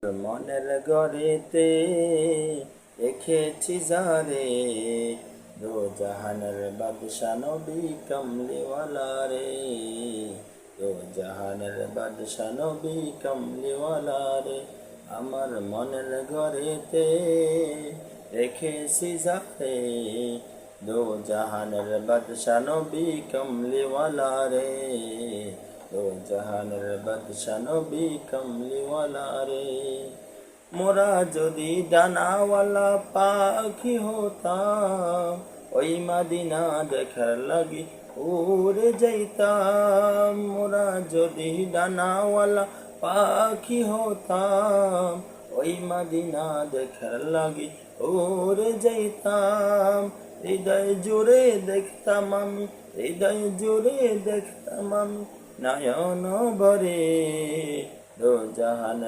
মনের ঘরেতে রেখেছি যারে, দো জাহানের বাদশা নবী কমলিওয়ালা রে, দো জাহানের বাদশা নবী কমলিওয়ালা রে। আমার মনের ঘরেতে রেখেছি যারে, দো জাহানের বাদশা নবী কমলিওয়ালা রে, দো জাহানের বাদশা নবী কমলিওয়ালা রে। মোরা যদি ডানাওয়ালা পাখি হতাম, ওই মাদিনা দেখার লাগি উড়ে যাইতাম। মোরা যদি ডানাওয়ালা পাখি হতাম, ওই মাদিনা দেখার লাগি উড়ে যাইতাম। হৃদয় জুড়ে দেখতাম আমি, হৃদয় জুড়ে দেখতাম আমি নয়ন ভরে, দো জাহান